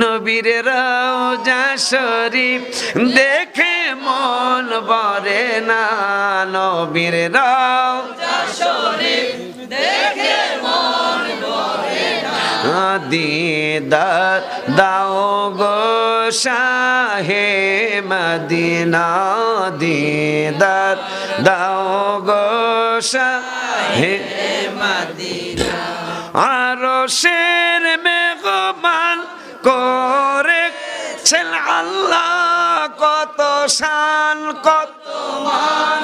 নবীর রওজা শরীফ দেখে মন ভরে না, নবীর রওজা শরীফ দেখে মন ভরে না। দিদার দাও গো শাহে মদিনা, দিদার দাও গো শাহে মদিনা। আরশের মেহমান করেছেন আল্লাহ, কত শান কত মান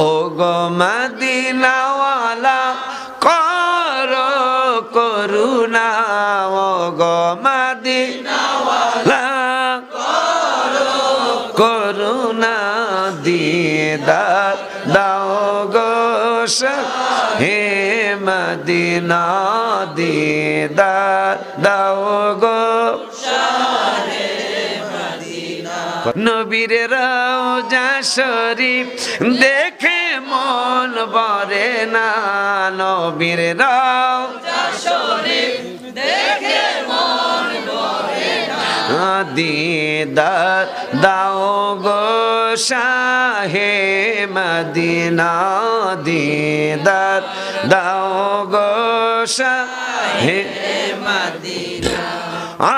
ও গো মদিনাওয়ালা করো করুণা, ও গো মদিনাওয়ালা করো করুণা। দিদার দাও গো হে মদিনা, দিদার দাও গো নবীর রওজা শরীফ দেখে মন ভরে না, নবীর রওজা শরীফ দেখে মন ভরে না। দিদার দাও গো শাহে মদিনা, দিদার দাও গো শাহে মদিনা।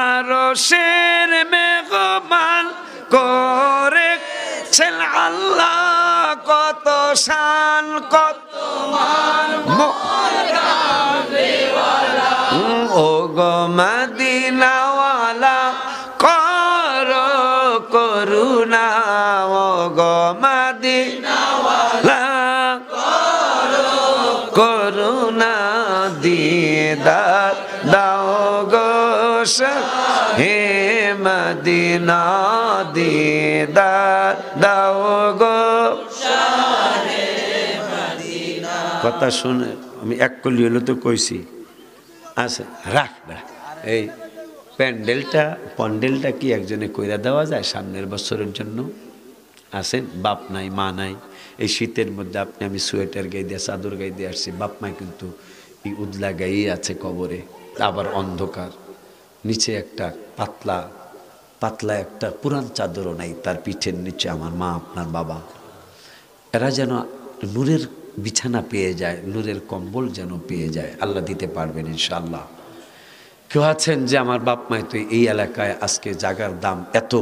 আরশের মেহমান করেছেন আল্লাহ, কত শান কত মান ও গো মদিনাওয়ালা করো করুণা, ও গো মদিনাওয়ালা করো করুণা। দিদার দাও গো হে মদিনা, দিদার দাও গো শাহে মদিনা। কথা শুনে আমি এক কলি হলো তো কইছি। আচ্ছা রাখ না, এই প্যান্ডেলটা কি একজনে কইরা দেওয়া যায় সামনের বছরের জন্য? আসেন, বাপ নাই মা নাই, এই শীতের মধ্যে আপনি আমি সোয়েটার গায়ে দিয়ে চাদর গায়ে দিয়ে আসছি, বাপ মা কিন্তু এই উদলা গায়েই আছে কবরে, আবার অন্ধকার, নিচে একটা পাতলা একটা পুরান চাদরও নাই তার পিঠের নিচে আমার মা আপনার বাবা। এরা যেন নূরের বিছানা পেয়ে যায়, নূরের কম্বল যেন পেয়ে যায়, আল্লাহ দিতে পারবেন ইনশাআল্লাহ। কেউ আছেন যে আমার বাপ মায় তো এই এলাকায় আজকে জাগার দাম এত,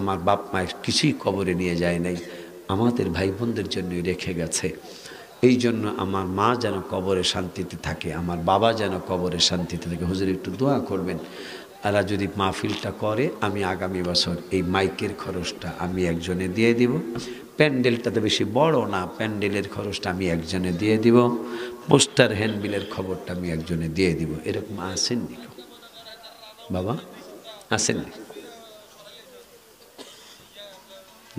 আমার বাপ মায়ের কিছুই কবরে নিয়ে যায় নাই, আমাদের ভাই বোনদের জন্যই রেখে গেছে। এই জন্য আমার মা যেন কবরে শান্তিতে থাকে, আমার বাবা যেন কবরে শান্তিতে থাকে। হুজুর একটু দোয়া করবেন। এরা যদি মাহফিলটা করে, আমি আগামী বছর এই মাইকের খরচটা আমি একজনে দিয়ে দিব, প্যান্ডেলটা তো বেশি বড় না, প্যান্ডেলের খরচটা আমি একজনে দিয়ে দিব, পোস্টার হ্যান্ডবিলের খবরটা আমি একজনে দিয়ে দিব। এরকম আসেননি বাবা? আসেননি?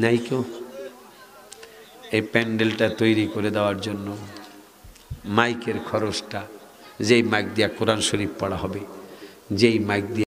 নাই কেউ? এই প্যান্ডেলটা তৈরি করে দেওয়ার জন্য মাইকের খরচটা, যেই মাইক দিয়া কোরআন শরীফ পড়া হবে, যেই মাইক দিয়ে